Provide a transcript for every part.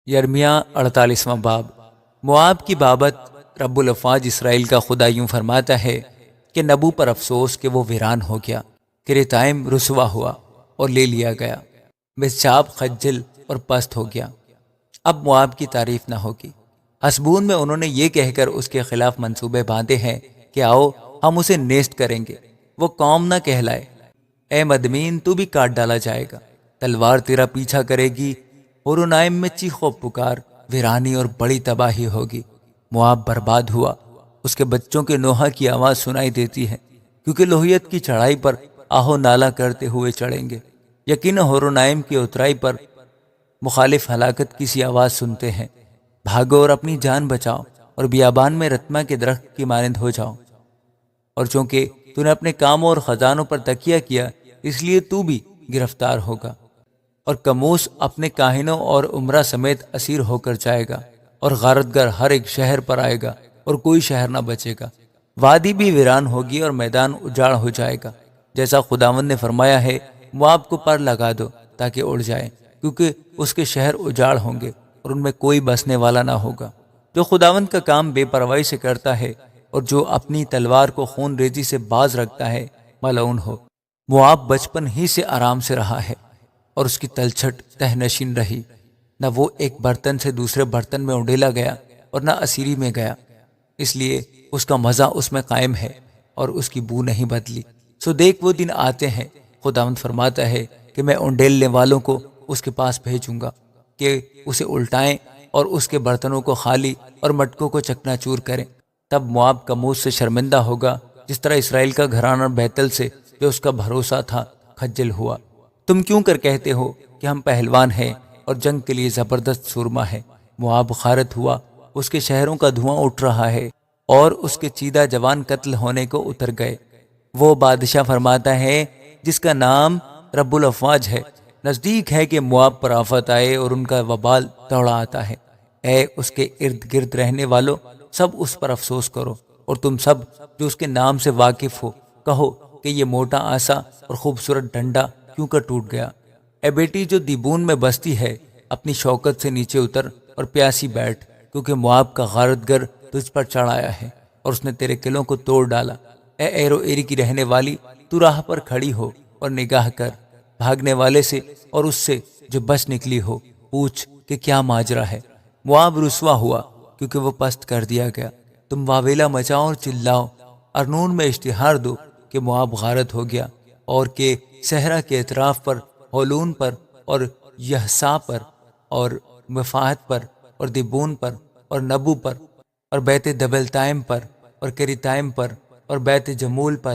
یرمیہ 48واں باب۔ مواب کی بابت رب الافواج اسرائیل کا خدا یوں فرماتا ہے کہ نبو پر افسوس کہ وہ ویران ہو گیا، کرتائم رسوا ہوا اور لے لیا گیا، بسچاب خجل اور پست ہو گیا، اب مواب کی تعریف نہ ہوگی۔ حسبون میں انہوں نے یہ کہہ کر اس کے خلاف منصوبے باندھے ہیں کہ آؤ ہم اسے نیست کریں گے، وہ قوم نہ کہلائے۔ اے مدمین، تو بھی کاٹ ڈالا جائے گا، تلوار تیرا پیچھا کرے گی، ہورونائم میں چیخ و پکار، ویرانی اور بڑی تباہی ہوگی۔ مواب برباد ہوا، اس کے بچوں کے نوحہ کی آواز سنائی دیتی ہے، کیونکہ لوہیت کی چڑھائی پر آہو نالا کرتے ہوئے چڑھیں گے۔ یقین ہورونائم کی اترائی پر مخالف ہلاکت کی سی آواز سنتے ہیں۔ بھاگو اور اپنی جان بچاؤ اور بیابان میں رتما کے درخت کی مانند ہو جاؤ۔ اور چونکہ تو نے اپنے کاموں اور خزانوں پر تکیہ کیا، اس لیے تو بھی گرفتار ہوگا، اور کموس اپنے کاہنوں اور عمرہ سمیت اسیر ہو کر جائے گا، اور غارتگر ہر ایک شہر پر آئے گا اور کوئی شہر نہ بچے گا۔ وادی بھی ویران ہوگی اور میدان اجاڑ ہو جائے گا، جیسا خداوند نے فرمایا ہے۔ مواب کو پر لگا دو تاکہ اڑ جائے، کیونکہ اس کے شہر اجاڑ ہوں گے اور ان میں کوئی بسنے والا نہ ہوگا۔ جو خداوند کا کام بے پرواہی سے کرتا ہے اور جو اپنی تلوار کو خون ریزی سے باز رکھتا ہے، ملعون ہو۔ مواب بچپن ہی سے آرام سے رہا ہے اور اس کی تلچھٹ تہ نشین رہی، نہ وہ ایک برتن سے دوسرے برتن میں اڈیلا گیا اور نہ اسیری میں گیا، اس لیے اس کا مزہ اس میں قائم ہے اور اس کی بو نہیں بدلی۔ سو دیکھ وہ دن آتے ہیں، خداوند فرماتا ہے، کہ میں انڈیلنے والوں کو اس کے پاس بھیجوں گا کہ اسے الٹائیں اور اس کے برتنوں کو خالی اور مٹکوں کو چکنا چور کریں۔ تب مواب کموس سے شرمندہ ہوگا، جس طرح اسرائیل کا گھرانہ بیتل سے جو اس کا بھروسہ تھا خجل ہوا۔ تم کیوں کر کہتے ہو کہ ہم پہلوان ہیں اور جنگ کے لیے زبردست سورما ہے؟ مواب غارت ہوا، اس کے شہروں کا دھواں اٹھ رہا ہے اور اس کے چیدہ جوان قتل ہونے کو اتر گئے۔ وہ بادشاہ فرماتا ہے جس کا نام رب الافواج ہے، نزدیک ہے کہ مواب پر آفت آئے اور ان کا وبال دوڑا آتا ہے۔ اے اس کے ارد گرد رہنے والو، سب اس پر افسوس کرو، اور تم سب جو اس کے نام سے واقف ہو کہو کہ یہ موٹا عصا اور خوبصورت ڈنڈا کیوں کر ٹوٹ گیا۔ اے بیٹی جو دیبون میں بستی ہے، اپنی شوکت سے نیچے اتر اور پیاسی بیٹھ، کیونکہ مواب کا غارتگر تجھ پر چڑھ آیا ہے اور اس نے تیرے قلعوں کو توڑ ڈالا۔ اے ایرو ایری کی رہنے والی، تو راہ پر کھڑی ہو اور نگاہ کر، بھاگنے والے سے اور اس سے جو بچ نکلی ہو پوچھ کہ کیا ماجرا ہے۔ مواب رسوا ہوا کیونکہ وہ پست کر دیا گیا۔ تم واویلا مچاؤ اور چلاؤ، ارنون میں اشتہار دو کہ مواب غارت ہو گیا، اور کہ صحرا کے اطراف پر، ہولون پر اور یحسا پر اور مفاہت پر اور دیبون پر اور نبو پر اور بیت دبلتائم پر اور کریتائم پر اور بیت جمول پر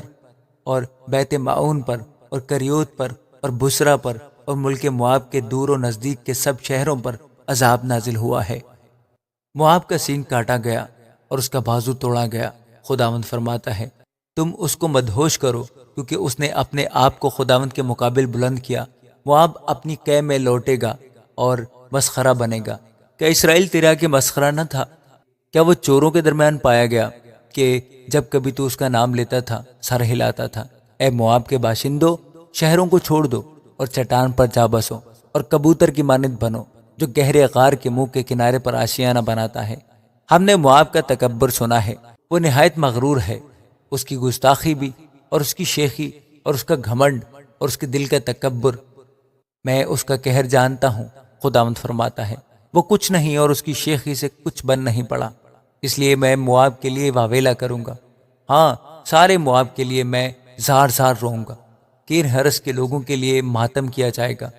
اور بیت معون پر اور کریوت پر اور بسرا پر اور ملک مواب کے دور و نزدیک کے سب شہروں پر عذاب نازل ہوا ہے۔ مواب کا سینگ کاٹا گیا اور اس کا بازو توڑا گیا۔ خداوند فرماتا ہے، تم اس کو مدہوش کرو، کیونکہ اس نے اپنے آپ کو خداوند کے مقابل بلند کیا۔ مواب اپنی قے میں لوٹے گا اور مسخرہ بنے گا۔ کیا اسرائیل تیرا کے مسخرہ نہ تھا؟ کیا وہ چوروں کے درمیان پایا گیا کہ جب کبھی تو اس کا نام لیتا تھا سر ہلاتا تھا؟ اے مواب کے باشندوں، شہروں کو چھوڑ دو اور چٹان پر جا بسو، اور کبوتر کی مانند بنو جو گہرے غار کے منہ کے کنارے پر آشیانہ بناتا ہے۔ ہم نے مواب کا تکبر سنا ہے، وہ نہایت مغرور ہے، اس کی گستاخی بھی اور اس کی شیخی اور اس کا گھمنڈ اور اس کے دل کا تکبر، میں اس کا قہر جانتا ہوں۔ خداوند فرماتا ہے، وہ کچھ نہیں اور اس کی شیخی سے کچھ بن نہیں پڑا، اس لیے میں مواب کے لیے واویلا کروں گا، ہاں سارے مواب کے لیے میں زار زار روؤں گا۔ کیر ہرس کے لوگوں کے لیے ماتم کیا جائے گا۔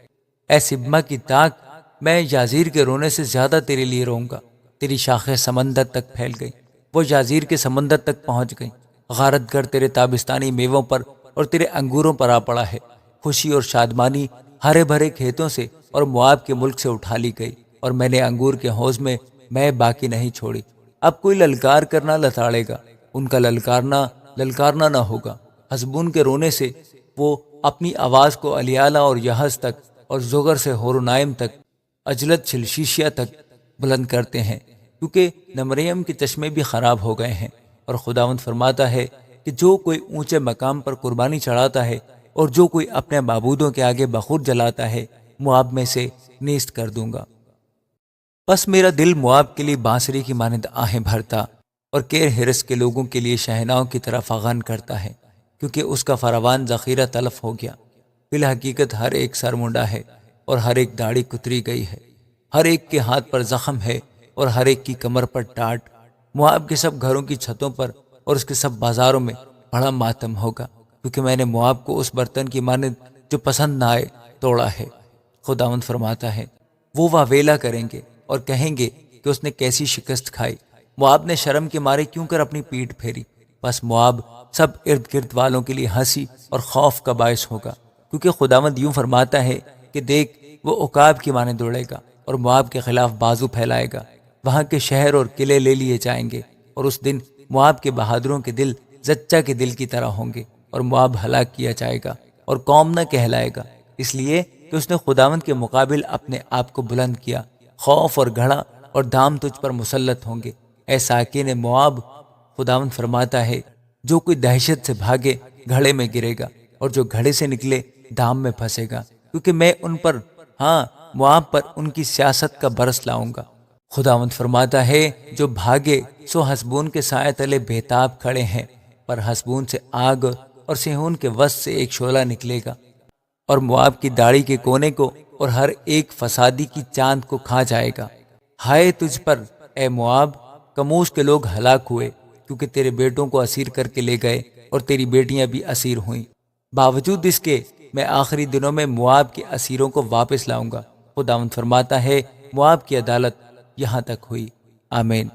اے سبما کی تاک، میں یازیر کے رونے سے زیادہ تیرے لیے روؤں گا۔ تیری شاخیں سمندر تک پھیل گئی، وہ یازیر کے سمندر تک پہنچ گئی۔ غارت گر تیرے تابستانی میووں پر اور تیرے انگوروں پر آ پڑا ہے۔ خوشی اور شادمانی ہرے بھرے کھیتوں سے اور مواب کے ملک سے اٹھا لی گئی، اور میں نے انگور کے حوض میں باقی نہیں چھوڑی۔ اب کوئی للکار کرنا لتاڑے گا، ان کا للکارنا نہ ہوگا۔ حسبون کے رونے سے وہ اپنی آواز کو الیالہ اور یحز تک اور زگر سے ہورونائم تک، اجلت شلشیشیا تک بلند کرتے ہیں، کیونکہ نمریم کے چشمے بھی خراب ہو گئے ہیں۔ اور خداوند فرماتا ہے کہ جو کوئی اونچے مقام پر قربانی چڑھاتا ہے اور جو کوئی اپنے معبودوں کے آگے بخور جلاتا ہے، مواب میں سے نیست کر دوں گا۔ بس میرا دل مواب کے لیے بانسری کی مانند آہیں بھرتا اور کیر ہرس کے لوگوں کے لیے شہناؤں کی طرح فغان کرتا ہے، کیونکہ اس کا فراوان ذخیرہ تلف ہو گیا۔ بالحقیقت ہر ایک سر منڈا ہے اور ہر ایک داڑھی کتری گئی ہے، ہر ایک کے ہاتھ پر زخم ہے اور ہر ایک کی کمر پر ٹاٹ۔ مواب کے سب گھروں کی چھتوں پر اور اس کے سب بازاروں میں بڑا ماتم ہوگا، کیونکہ میں نے مواب کو اس برتن کی مانند جو پسند نہ آئے توڑا ہے۔ خداوند فرماتا ہے، وہ واویلا کریں گے اور کہیں گے کہ اس نے کیسی شکست کھائی، مواب نے شرم کے مارے کیوں کر اپنی پیٹھ پھیری۔ بس مواب سب ارد گرد والوں کے لیے ہنسی اور خوف کا باعث ہوگا، کیونکہ خداوند یوں فرماتا ہے کہ دیکھ، وہ عقاب کی مانند دوڑے گا اور مواب کے خلاف بازو پھیلائے گا۔ وہاں کے شہر اور قلعے لے لیے جائیں گے، اور اس دن مواب کے بہادروں کے دل زچہ کے دل کی طرح ہوں گے، اور مواب ہلاک کیا جائے گا اور قوم نہ کہلائے گا، اس لیے کہ اس نے خداوند کے مقابل اپنے آپ کو بلند کیا۔ خوف اور گھڑا اور دام تجھ پر مسلط ہوں گے، اے ساکن مواب۔ خداوند فرماتا ہے، جو کوئی دہشت سے بھاگے گھڑے میں گرے گا، اور جو گھڑے سے نکلے دام میں پھنسے گا، کیونکہ میں ان پر، ہاں مواب پر، ان کی سیاست کا برس لاؤں گا۔ خداوند فرماتا ہے، جو بھاگے سو حسبون کے سائے تلے بےتاب کھڑے ہیں، پر حسبون سے آگ اور سیہون کے وسط سے ایک شعلہ نکلے گا، اور مواب کی داڑھی کے کونے کو اور ہر ایک فسادی کی چاند کو کھا جائے گا۔ ہائے تجھ پر اے مواب، کموش کے لوگ ہلاک ہوئے، کیونکہ تیرے بیٹوں کو اسیر کر کے لے گئے اور تیری بیٹیاں بھی اسیر ہوئیں۔ باوجود اس کے میں آخری دنوں میں مواب کے اسیروں کو واپس لاؤں گا۔ خداوند فرماتا ہے، مواب کی عدالت یہاں تک ہوئی۔ آمین۔